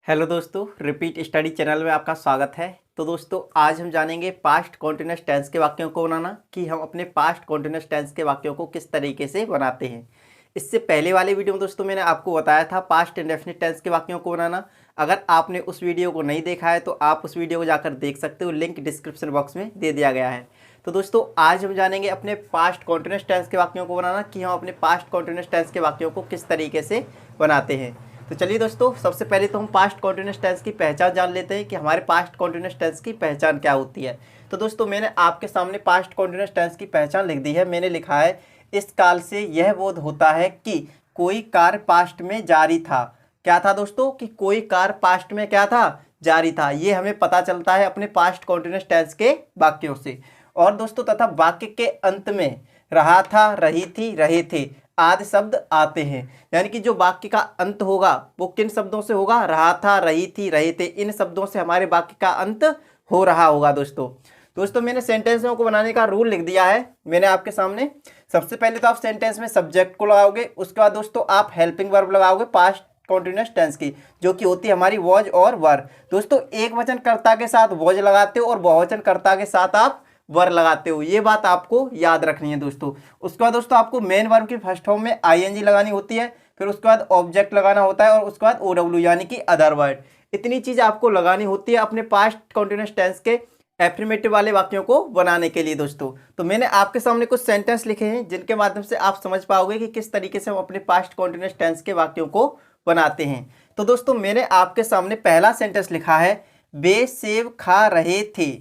Hello दोस्तों, repeat study channel में आपका स्वागत है। तो दोस्तों आज हम जानेंगे पास्ट कॉन्टिन्यूअस टेंस के वाक्यों को बनाना कि हम अपने पास्ट कॉन्टिन्यूअस टेंस के वाक्यों को किस तरीके से बनाते हैं। इससे पहले वाले वीडियो में दोस्तों मैंने आपको बताया था पास्ट इंडेफिनिट टेंस के वाक्यों को बनाना। अगर आपने उस वीडियो को नहीं देखा है तो आप उस वीडियो को जाकर देख सकते हो, लिंक डिस्क्रिप्शन बॉक्स में दे दिया गया है। तो दोस्तों आज हम जानेंगे अपने पास्ट कॉन्टिन्यूअस टेंस के वाक्यों को बनाना कि हम अपने पास्ट कॉन्टिन्यूअस टेंस के वाक्यों को किस तरीके से बनाते हैं। तो चलिए दोस्तों, सबसे पहले तो हम पास्ट कॉन्टिन्यूअस टेंस की पहचान जान लेते हैं कि हमारे पास्ट कॉन्टिन्यूअस टेंस की पहचान क्या होती है। तो दोस्तों मैंने आपके सामने पास्ट कॉन्टिन्यूअस टेंस की पहचान लिख दी है। मैंने लिखा है, इस काल से यह बोध होता है कि कोई कार्य पास्ट में जारी था। क्या था दोस्तों? कि कोई कार्य पास्ट में क्या था? जारी था। ये हमें पता चलता है अपने पास्ट कॉन्टिन्यूअस टेंस के वाक्यों से। और दोस्तों तथा वाक्य के अंत में रहा था, रही थी, रहे थे आदि शब्द आते हैं। यानी कि जो वाक्य का अंत होगा वो किन शब्दों से होगा? रहा था, रही थी, रहे थे, इन शब्दों से हमारे वाक्य का अंत हो रहा होगा। दोस्तों मैंने सेंटेंसों को बनाने का रूल लिख दिया है मैंने आपके सामने। सबसे पहले तो आप सेंटेंस में सब्जेक्ट को लगाओगे, उसके बाद दोस्तों आप हेल्पिंग वर्ब लगाओगे पास्ट कॉन्टिन्यूअस टेंस की, जो कि होती है हमारी वॉज और वर। दोस्तों एक वचन कर्ता के साथ वॉज लगाते हो और बहुवचन कर्ता के साथ आप वर लगाते हो, ये बात आपको याद रखनी है दोस्तों। उसके बाद दोस्तों आपको मेन वर्ब की फर्स्ट फॉर्म में आईएनजी लगानी होती है, फिर उसके बाद ऑब्जेक्ट लगाना होता है और उसके बाद ओडब्ल्यू यानी कि अदर वर्ड। इतनी चीज आपको लगानी होती है अपने पास्ट कॉन्टिन्यूअस टेंस के एफर्मेटिव वाले वाक्यों को बनाने के लिए। दोस्तों तो मैंने आपके सामने कुछ सेंटेंस लिखे हैं जिनके माध्यम से आप समझ पाओगे कि किस तरीके से हम अपने पास्ट कॉन्टिन्यूअस टेंस के वाक्यों को बनाते हैं। तो दोस्तों मैंने आपके सामने पहला सेंटेंस लिखा है, बे सेब खा रहे थे।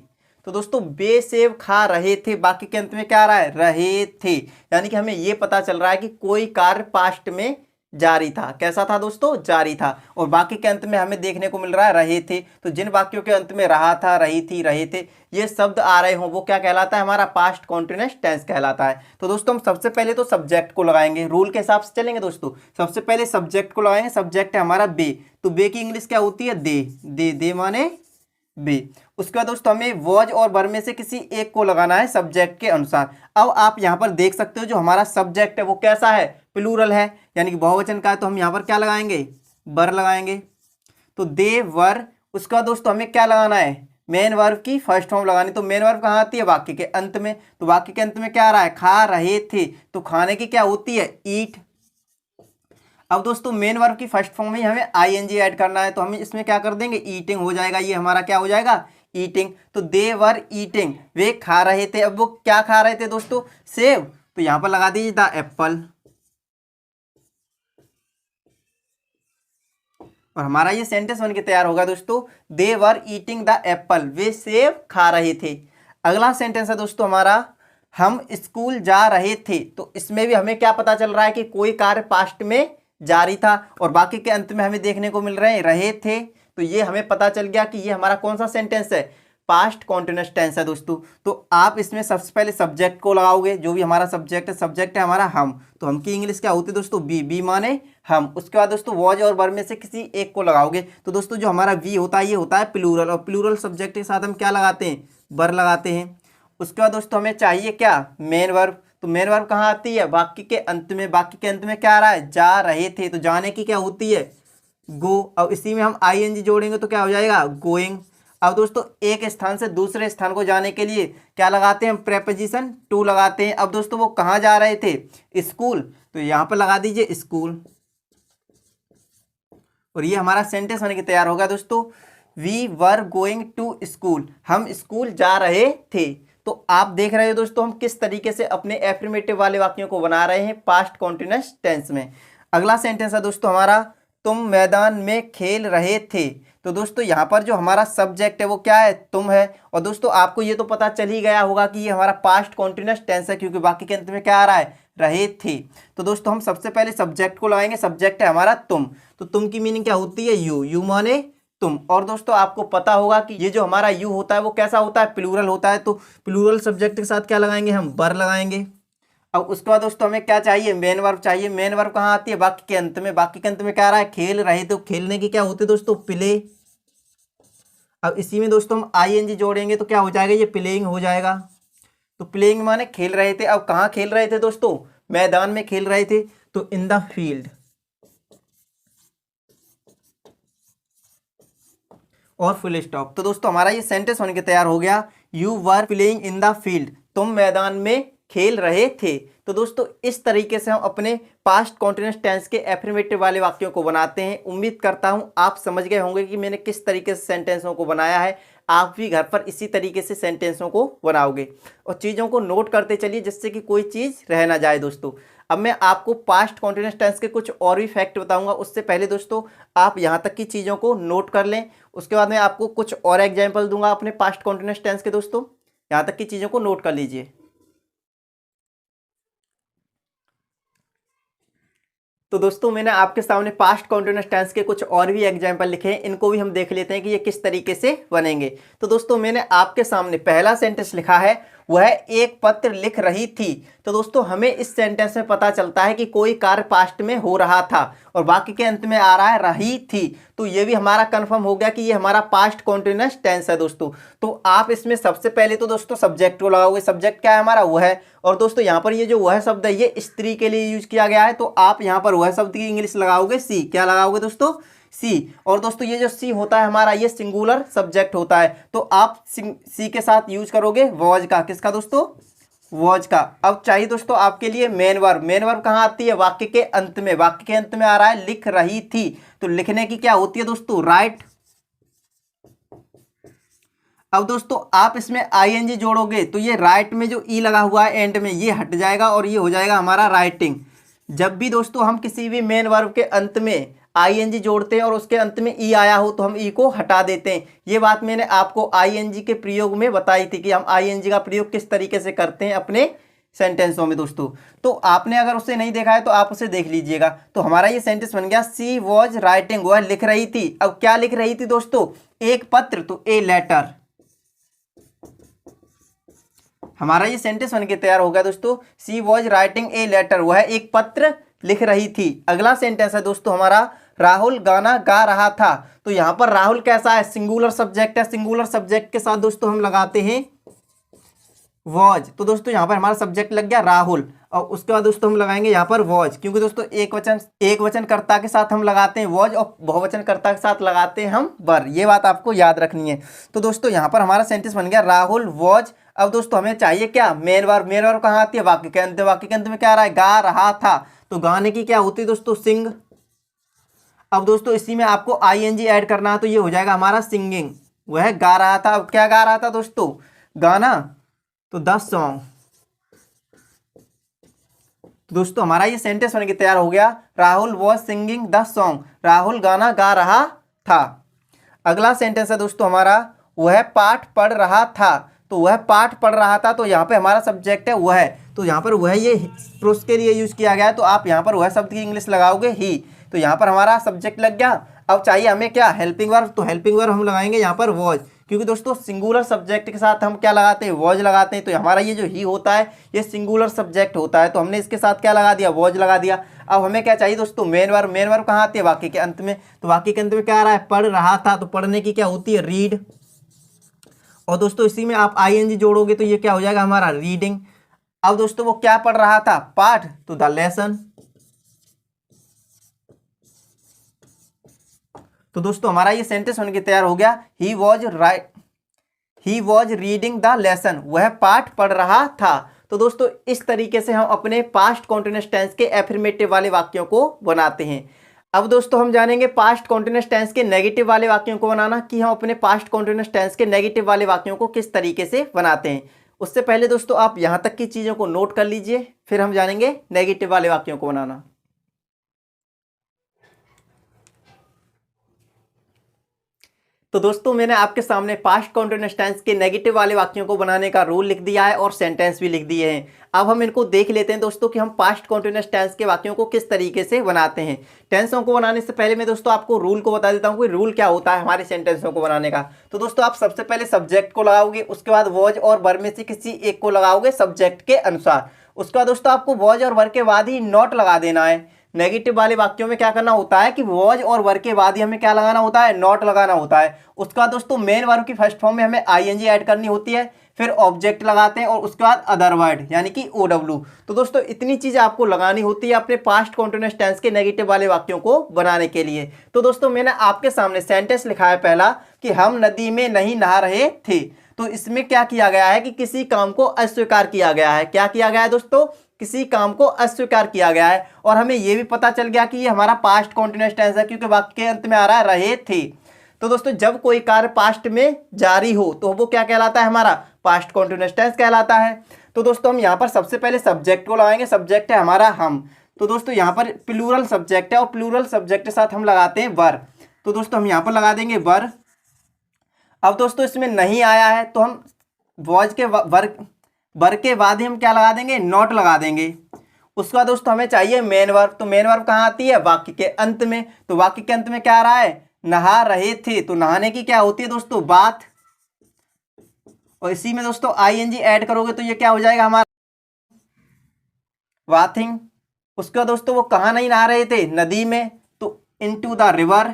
तो दोस्तों बे सेब खा रहे थे, बाकी के अंत में क्या आ रहा है? रहे थे। यानी कि हमें यह पता चल रहा है कि कोई कार्य पास्ट में जारी था। कैसा था दोस्तों? जारी था। और बाकी के अंत में हमें देखने को मिल रहा है रहे थे। तो जिन वाक्यों के अंत में रहा था, रही थी, रहे थे ये शब्द आ रहे हों वो क्या कहलाता है? हमारा पास्ट कॉन्टिन्यूअस टेंस कहलाता है। तो दोस्तों हम सबसे पहले तो सब्जेक्ट को लगाएंगे, रूल के हिसाब से चलेंगे दोस्तों। सबसे पहले सब्जेक्ट को लगाएंगे। सब्जेक्ट है हमारा बे, तो बे की इंग्लिश क्या होती है? दे। दे दे माने बे। उसके बाद दोस्तों हमें वॉज और वर में से किसी एक को लगाना है सब्जेक्ट के अनुसार। अब आप यहां पर देख सकते हो जो हमारा सब्जेक्ट है वो कैसा है? प्लूरल है, यानी कि बहुवचन का है। तो हम यहां पर क्या लगाएंगे? वर लगाएंगे। तो दे वर। उसके बाद दोस्तों हमें क्या लगाना है? मेन वर्ब की फर्स्ट फॉर्म लगानी। तो मेन वर्ब कहाँ आती है? वाक्य के अंत में। तो वाक्य के अंत में क्या आ रहा है? खा रहे थे। तो खाने की क्या होती है? ईट। अब दोस्तों मेन वर्ब की फर्स्ट फॉर्म में हमें आईएनजी ऐड करना है, तो हम इसमें क्या कर देंगे? ईटिंग हो जाएगा। ये हमारा क्या हो जाएगा? ईटिंग। तो दे वर ईटिंग, वे खा रहे थे। अब वो क्या खा रहे थे दोस्तों? सेब। तो यहां पर लगा दीजिए द एप्पल। और हमारा ये सेंटेंस बन के तैयार होगा दोस्तों, दे वर ईटिंग द एप्पल, वे सेब खा रहे थे। अगला सेंटेंस है दोस्तों हमारा, हम स्कूल जा रहे थे। तो इसमें भी हमें क्या पता चल रहा है कि कोई कार्य पास्ट में जारी था और बाकी के अंत में हमें देखने को मिल रहे थे। तो ये हमें पता चल गया कि ये हमारा कौन सा सेंटेंस है? पास्ट कॉन्टिन्यूअस टेंस है दोस्तों। तो आप इसमें सबसे पहले सब्जेक्ट को लगाओगे, जो भी हमारा सब्जेक्ट है। सब्जेक्ट है हमारा हम, तो हम की इंग्लिश क्या होती है दोस्तों? बी। बी माने हम। उसके बाद दोस्तों वॉज और वर में से किसी एक को लगाओगे। तो दोस्तों जो हमारा वी होता है ये होता है प्लूरल, और प्लूरल सब्जेक्ट के साथ हम क्या लगाते हैं? वर लगाते हैं। उसके बाद दोस्तों हमें चाहिए क्या? Main verb. तो मेन वर्ब कहाँ आती है? वाक्य के अंत में। वाक्य के अंत में क्या आ रहा है? जा रहे थे। तो जाने की क्या होती है? गो। अब इसी में हम आईएनजी जोड़ेंगे तो क्या हो जाएगा? गोइंग। अब दोस्तों एक स्थान से दूसरे स्थान को जाने के लिए क्या लगाते हैं? हम प्रेपोजिशन टू लगाते हैं। अब दोस्तों वो कहाँ जा रहे थे? स्कूल। तो यहाँ पर लगा दीजिए स्कूल। और ये हमारा सेंटेंस बन के तैयार होगा दोस्तों, we were going to school, हम स्कूल जा रहे थे। तो आप देख रहे हो दोस्तों हम किस तरीके से अपने एफर्मेटिव वाले वाक्यों को बना रहे हैं पास्ट कॉन्टिन्यूअस टेंस में। अगला सेंटेंस है दोस्तों हमारा, तुम मैदान में खेल रहे थे। तो दोस्तों यहाँ पर जो हमारा सब्जेक्ट है वो क्या है? तुम है। और दोस्तों आपको ये तो पता चल ही गया होगा कि ये हमारा पास्ट कॉन्टिन्यूअस टेंस है, क्योंकि बाकी के अंत में क्या आ रहा है? रहे थे। तो दोस्तों हम सबसे पहले सब्जेक्ट को लगाएंगे। सब्जेक्ट है हमारा तुम। तो तुम की मीनिंग क्या होती है? यू। यू माने तुम। और दोस्तों आपको पता होगा कि ये जो हमारा यू होता है वो कैसा होता है? प्लूरल होता है। तो प्लूरल सब्जेक्ट के साथ क्या लगाएंगे? हम वर लगाएंगे। अब उसके बाद दोस्तों हमें क्या चाहिए? मेन वर्ब चाहिए। मेन वर्ब कहाँ आती है? वाक्य के अंत में। वाक्य के अंत में क्या आ रहा है? खेल रहे। तो खेलने की क्या होती है दोस्तों? प्ले। अब इसी में दोस्तों हम आईएनजी जोड़ेंगे तो क्या हो जाएगा? ये प्लेइंग हो जाएगा। तो प्लेइंग माने खेल रहे थे। अब कहाँ खेल रहे थे दोस्तों? मैदान में खेल रहे थे। तो इन द फील्ड। और फुल स्टॉप। तो दोस्तों हमारा ये सेंटेंस बन के तैयार हो गया, you were playing in the field, तुम मैदान में खेल रहे थे। तो दोस्तों इस तरीके से हम अपने पास्ट कॉन्टिन्यूअस टेंस के एफर्मेटिव वाले वाक्यों को बनाते हैं। उम्मीद करता हूं आप समझ गए होंगे कि मैंने किस तरीके से सेंटेंसों को बनाया है। आप भी घर पर इसी तरीके से सेंटेंसों को बनाओगे और चीज़ों को नोट करते चलिए जिससे कि कोई चीज़ रह ना जाए। दोस्तों अब मैं आपको पास्ट कॉन्टिन्यूअस टेंस के कुछ और भी फैक्ट बताऊंगा। उससे पहले दोस्तों आप यहाँ तक की चीज़ों को नोट कर लें, उसके बाद मैं आपको कुछ और एग्जाम्पल दूंगा अपने पास्ट कॉन्टिन्यूअस टेंस के। दोस्तों यहाँ तक की चीज़ों को नोट कर लीजिए। तो दोस्तों मैंने आपके सामने पास्ट कॉन्टिन्यूअस टेंस के कुछ और भी एग्जाम्पल लिखे हैं, इनको भी हम देख लेते हैं कि ये किस तरीके से बनेंगे। तो दोस्तों मैंने आपके सामने पहला सेंटेंस लिखा है, वह एक पत्र लिख रही थी। तो दोस्तों हमें इस सेंटेंस में पता चलता है कि कोई कार्य पास्ट में हो रहा था और वाक्य के अंत में आ रहा है रही थी। तो ये भी हमारा कंफर्म हो गया कि ये हमारा पास्ट कॉन्टिन्यूअस टेंस है। दोस्तों तो आप इसमें सबसे पहले तो दोस्तों सब्जेक्ट को लगाओगे। सब्जेक्ट क्या है हमारा, वह है। और दोस्तों यहाँ पर ये जो वह शब्द है ये स्त्री के लिए यूज किया गया है, तो आप यहाँ पर वह शब्द की इंग्लिश लगाओगे सी। क्या लगाओगे दोस्तों, सी। और दोस्तों ये जो सी होता है हमारा, ये सिंगुलर सब्जेक्ट होता है, तो आप सी के साथ यूज करोगे वॉज का। किसका दोस्तों, वॉज का। अब चाहिए दोस्तों आपके लिए मेन वर्ब। मेन वर्ब कहाँ आती है, वाक्य के अंत में। वाक्य के अंत में आ रहा है लिख रही थी, तो लिखने की क्या होती है दोस्तों, राइट। अब दोस्तों आप इसमें आईएनजी जोड़ोगे तो ये राइट में जो ई लगा हुआ है एंड में, ये हट जाएगा और ये हो जाएगा हमारा राइटिंग। जब भी दोस्तों हम किसी भी मेन वर्ब के अंत में आईएनजी जोड़ते हैं और उसके अंत में ई आया हो तो हम ई को हटा देते हैं। ये बात मैंने आपको आईएनजी के प्रयोग में बताई थी कि हम आईएनजी का प्रयोग किस तरीके से करते हैं अपने सेंटेंसों में। दोस्तों तो आपने अगर उसे नहीं देखा है तो आप उसे देख लीजिएगा। तो हमारा ये सेंटेंस बन गया, सी वॉज राइटिंग, वह लिख रही थी। अब क्या लिख रही थी दोस्तों, एक पत्र, तो ए लेटर। हमारा ये सेंटेंस बन के तैयार हो गया दोस्तों, सी वॉज राइटिंग ए लेटर, वह एक पत्र लिख रही थी। अगला सेंटेंस है दोस्तों हमारा, राहुल गाना गा रहा था। तो यहाँ पर राहुल कैसा है, सिंगुलर सब्जेक्ट है। सिंगुलर सब्जेक्ट के साथ दोस्तों हम लगाते हैं वॉज। तो दोस्तों यहाँ पर हमारा सब्जेक्ट लग गया राहुल और उसके बाद दोस्तों हम लगाएंगे यहाँ पर वॉज, क्योंकि दोस्तों एक वचन कर्ता के साथ हम लगाते हैं वॉज और बहुवचन कर्ता के साथ लगाते हैं हम वर। ये बात आपको याद रखनी है। तो दोस्तों यहाँ पर हमारा सेंटेंस बन गया, राहुल वॉज। अब दोस्तों हमें चाहिए क्या, मेन वर्ब। मेन वर्ब कहाँ आती है, वाक्य के अंत। वाक्य के अंत में क्या आ रहा है, गा रहा था, तो गाने की क्या होती है दोस्तों, सिंग। अब दोस्तों इसी में आपको आईएनजी ऐड करना है, तो ये हो जाएगा हमारा सिंगिंग। वह गा रहा था। अब क्या गा रहा था दोस्तों, गाना, तो द सॉन्ग। तो दोस्तों हमारा ये सेंटेंस बन के तैयार हो गया, Rahul was singing the song, Rahul गाना गा रहा था। अगला सेंटेंस है दोस्तों हमारा, वह पाठ पढ़ रहा था। तो वह पाठ पढ़ रहा था, तो यहाँ पे हमारा सब्जेक्ट है वह। तो यहाँ पर वह ये पुरुष के लिए यूज किया गया है, तो आप यहाँ पर वह शब्द की इंग्लिश लगाओगे ही। तो यहाँ पर हमारा सब्जेक्ट लग गया। अब चाहिए हमें क्या, हेल्पिंग वर्ब। तो हेल्पिंग वर्ब हम लगाएंगे यहाँ पर वॉज, क्योंकि दोस्तों सिंगुलर सब्जेक्ट के साथ हम क्या लगाते हैं, वॉज लगाते हैं। तो हमारा ये जो ही होता है ये सिंगुलर सब्जेक्ट होता है, तो हमने इसके साथ क्या लगा दिया, वॉज लगा दिया। अब हमें क्या चाहिए दोस्तों, मेन वर्ब। मेन वर्ब कहाँ आती है, वाक्य के अंत में। तो वाक्य के अंत में क्या आ रहा है, पढ़ रहा था, तो पढ़ने की क्या होती है, रीड। और दोस्तों इसी में आप आईएनजी जोड़ोगे तो ये क्या हो जाएगा हमारा, रीडिंग। अब दोस्तों वो क्या पढ़ रहा था, पाठ, तो द लेसन। तो दोस्तों हमारा ये सेंटेंस बन के तैयार हो गया, he was reading the lesson, वह पाठ पढ़ रहा था। तो दोस्तों इस तरीके से हम अपने पास्ट कॉन्टिन्यूअस टेंस के एफर्मेटिव वाले वाक्यों को बनाते हैं। अब दोस्तों हम जानेंगे पास्ट कॉन्टिन्यूअस टेंस के नेगेटिव वाले वाक्यों को बनाना, कि हम अपने पास्ट कॉन्टिन्यूअस टेंस के नेगेटिव वाले वाक्यों को किस तरीके से बनाते हैं। उससे पहले दोस्तों आप यहाँ तक की चीज़ों को नोट कर लीजिए, फिर हम जानेंगे नेगेटिव वाले वाक्यों को बनाना। तो दोस्तों मैंने आपके सामने पास्ट कॉन्टिन्यूअस टेंस के नेगेटिव वाले वाक्यों को बनाने का रूल लिख दिया है और सेंटेंस भी लिख दिए हैं। अब हम इनको देख लेते हैं दोस्तों कि हम पास्ट कॉन्टिन्यूअस टेंस के वाक्यों को किस तरीके से बनाते हैं। टेंसों को बनाने से पहले मैं दोस्तों आपको रूल को बता देता हूँ कि रूल क्या होता है हमारे सेंटेंसों को बनाने का। तो दोस्तों आप सबसे पहले सब्जेक्ट को लगाओगे, उसके बाद वॉज और वर्ब में से किसी एक को लगाओगे सब्जेक्ट के अनुसार। उसके बाद दोस्तों आपको वॉज और वर्ब के बाद ही नॉट लगा देना है। नेगेटिव वाले वाक्यों में क्या करना होता है कि वॉज और वर्ब के बाद ही हमें क्या लगाना होता है, नॉट लगाना होता है। उसका दोस्तों मेन वर्ब की फर्स्ट फॉर्म में हमें आईएनजी ऐड करनी होती है, फिर ऑब्जेक्ट लगाते हैं और उसके बाद अदर वर्ड यानी कि OW। तो दोस्तों इतनी चीज़ आपको लगानी होती है अपने पास्ट कॉन्टिन्यूअस टेंस के नेगेटिव वाले वाक्यों को बनाने के लिए। तो दोस्तों मैंने आपके सामने सेंटेंस लिखा है पहला कि हम नदी में नहीं नहा रहे थे। तो इसमें क्या किया गया है कि किसी काम को अस्वीकार किया गया है। क्या किया गया है दोस्तों? किसी काम को अस्वीकार किया गया है। और हमें यह भी पता चल गया कि ये हमारा पास्ट कॉन्टिन्यूअस टेंस है क्योंकि वाक्य के अंत में आ रहा है रहे थे। तो दोस्तों जब कोई कार्य पास्ट में जारी हो तो वो क्या कहलाता है? हमारा पास्ट कॉन्टिन्यूअस टेंस कहलाता है। तो दोस्तों हम यहाँ पर सबसे पहले सब्जेक्ट को लगाएंगे। सब्जेक्ट है हमारा हम। तो दोस्तों यहाँ पर प्लूरल सब्जेक्ट है और प्लूरल सब्जेक्ट के साथ हम लगाते हैं वर। तो दोस्तों हम यहाँ पर लगा देंगे वर। अब दोस्तों इसमें नहीं आया है तो हम वॉज के वर के बाद ही हम क्या लगा देंगे? नॉट लगा देंगे। उसके बाद दोस्तों हमें चाहिए मेन वर्ब। तो मेन वर्ब कहाँ आती है? वाक्य के अंत में। तो वाक्य के अंत में क्या आ रहा है? नहा रहे थे। तो नहाने की क्या होती है दोस्तों? बात। और इसी में दोस्तों ING ऐड करोगे तो ये क्या हो जाएगा हमारा? बाथिंग। उसके बाद दोस्तों वो कहाँ नहीं नहा रहे थे? नदी में। तो इनटू द रिवर।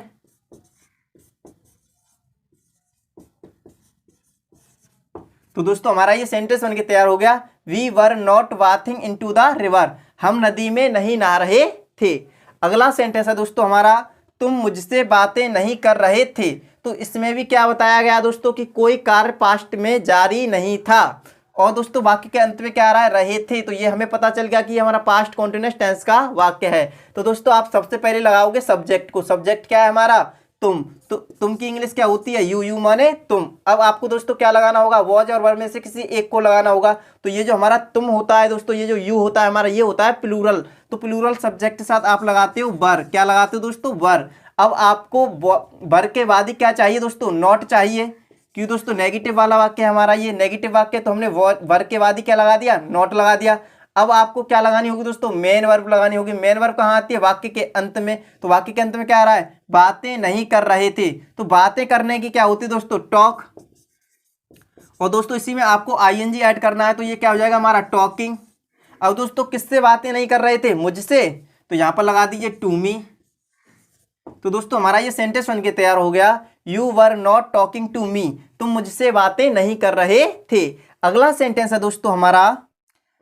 तो दोस्तों हमारा ये सेंटेंस बनके तैयार हो गया। We were not bathing into the river. हम नदी में नहीं नहा रहे थे। अगला सेंटेंस है दोस्तों हमारा तुम मुझसे बातें नहीं कर रहे थे। तो इसमें भी क्या बताया गया दोस्तों कि कोई कार्य पास्ट में जारी नहीं था। और दोस्तों वाक्य के अंत में क्या आ रहा है? रहे थे। तो ये हमें पता चल गया कि ये हमारा पास्ट कॉन्टिन्यूअस टेंस का वाक्य है। तो दोस्तों आप सबसे पहले लगाओगे सब्जेक्ट को। सब्जेक्ट क्या है हमारा? तुम। तो तुम की इंग्लिश क्या होती है? यू माने तुम। अब आपको दोस्तों क्या लगाना होगा? वॉज और वर में से किसी एक को लगाना होगा। तो ये जो हमारा तुम होता है दोस्तों, ये जो यू होता है हमारा, ये होता है प्लूरल। तो प्लूरल सब्जेक्ट के साथ आप लगाते हो वर। क्या लगाते हो दोस्तों? वर। अब आपको वर के बाद ही क्या चाहिए दोस्तों? नॉट चाहिए। क्यों दोस्तों? नेगेटिव वाला वाक्य हमारा ये नेगेटिव वाक्य, तो हमने वर के बाद ही क्या लगा दिया? नॉट लगा दिया। अब आपको क्या लगानी होगी दोस्तों? मेन वर्ब लगानी होगी। मेन वर्ब कहाँ आती है? वाक्य के अंत में। तो वाक्य के अंत में क्या आ रहा है? बातें नहीं कर रहे थे। तो बातें करने की क्या होती है दोस्तों? टॉक। और दोस्तों इसी में आपको ING ऐड करना है तो ये क्या हो जाएगा हमारा? टॉकिंग। अब दोस्तों किससे बातें नहीं कर रहे थे? मुझसे। तो यहाँ पर लगा दीजिए टू मी। तो दोस्तों हमारा ये सेंटेंस बन के तैयार हो गया। You were not talking to me. तुम मुझसे बातें नहीं कर रहे थे। अगला सेंटेंस है दोस्तों हमारा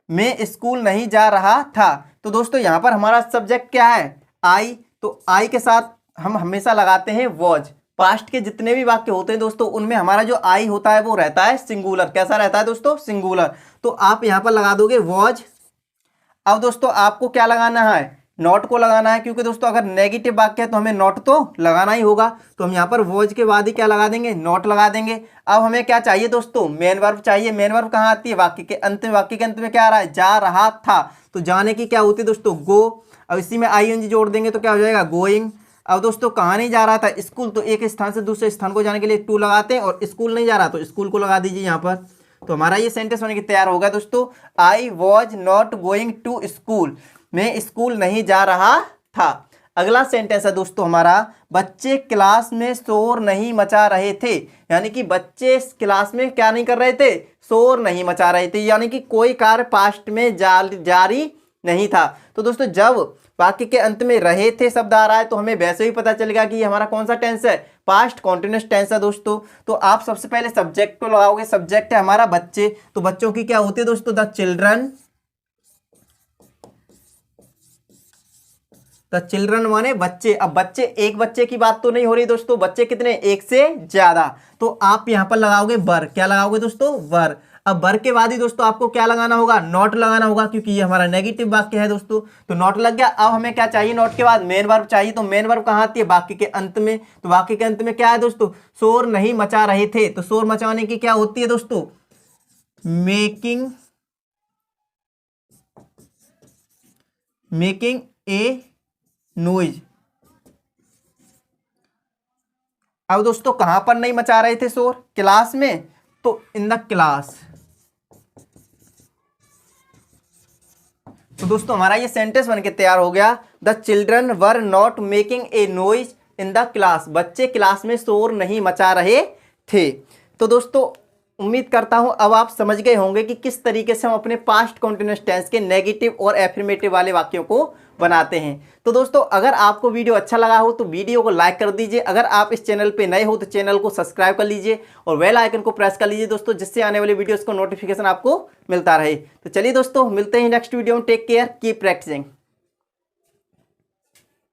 मैं स्कूल नहीं जा रहा था। तो दोस्तों यहाँ पर हमारा सब्जेक्ट क्या है? आई। तो आई के साथ हम हमेशा लगाते हैं वॉज। पास्ट के जितने भी वाक्य होते हैं दोस्तों उनमें हमारा जो आई होता है वो रहता है सिंगुलर। कैसा रहता है दोस्तों? सिंगुलर। तो आप यहाँ पर लगा दोगे वॉज। अब दोस्तों आपको क्या लगाना है? नॉट को लगाना है क्योंकि दोस्तों अगर नेगेटिव वाक्य है तो हमें नॉट तो लगाना ही होगा। तो हम यहाँ पर वॉज के बाद ही क्या लगा देंगे? नॉट लगा देंगे। अब हमें क्या चाहिए दोस्तों? मेन वर्ब चाहिए। मेन वर्ब कहाँ आती है? वाक्य के अंत में। वाक्य के अंत में क्या आ रहा है? जा रहा था। तो जाने की क्या होती है दोस्तों? गो। अब इसी में ING जोड़ देंगे तो क्या हो जाएगा? गोइंग। अब दोस्तों कहाँ नहीं जा रहा था? स्कूल। तो एक स्थान से दूसरे स्थान को जाने के लिए टू लगाते हैं और स्कूल नहीं जा रहा तो स्कूल को लगा दीजिए यहाँ पर। तो हमारा ये सेंटेंस होने के तैयार होगा दोस्तों। I was not going to school. मैं स्कूल नहीं जा रहा था। अगला सेंटेंस है दोस्तों हमारा बच्चे क्लास में शोर नहीं मचा रहे थे। यानी कि बच्चे क्लास में क्या नहीं कर रहे थे? शोर नहीं मचा रहे थे। यानी कि कोई कार्य पास्ट में जारी नहीं था। तो दोस्तों जब वाक्य के अंत में रहे थे शब्द आ रहा है तो हमें वैसे ही पता चलेगा कि ये हमारा कौन सा टेंस है? पास्ट कॉन्टिन्यूअस टेंस है दोस्तों। तो आप सबसे पहले सब्जेक्ट को लगाओगे। सब्जेक्ट है हमारा बच्चे। तो बच्चों की क्या होती है दोस्तों? The children. तो चिल्ड्रन माने बच्चे। अब बच्चे एक बच्चे की बात तो नहीं हो रही दोस्तों, बच्चे कितने? एक से ज्यादा। तो आप यहां पर लगाओगे वर। क्या लगाओगे दोस्तों? वर। अब वर के बाद ही दोस्तों आपको क्या लगाना होगा? नॉट लगाना होगा क्योंकि ये हमारा नेगेटिव वाक्य है दोस्तों। तो नॉट लग गया। अब हमें क्या चाहिए? नॉट के बाद मेन वर्ब चाहिए। तो मेन वर्ब कहाँ आती है? वाक्य के अंत में। तो वाक्य के अंत में क्या है दोस्तों? शोर नहीं मचा रहे थे। तो शोर मचाने की क्या होती है दोस्तों? Making a noise. अब दोस्तों कहां पर नहीं मचा रहे थे शोर? क्लास में। तो इन द क्लास। तो दोस्तों हमारा ये सेंटेंस बनके तैयार हो गया। The children were not making a noise in the class. बच्चे क्लास में शोर नहीं मचा रहे थे। तो दोस्तों उम्मीद करता हूं अब आप समझ गए होंगे कि किस तरीके से हम अपने पास्ट कॉन्टिन्यूअस टेंस के नेगेटिव और एफर्मेटिव वाले वाक्यों को बनाते हैं। तो दोस्तों अगर आपको वीडियो अच्छा लगा हो तो वीडियो को लाइक कर दीजिए। अगर आप इस चैनल पे नए हो तो चैनल को सब्सक्राइब कर लीजिए और बेल आइकन को प्रेस कर लीजिए दोस्तों, जिससे आने वाली वीडियोस को नोटिफिकेशन आपको मिलता रहे। तो चलिए दोस्तों मिलते हैं नेक्स्ट वीडियो में। Take care, keep practising.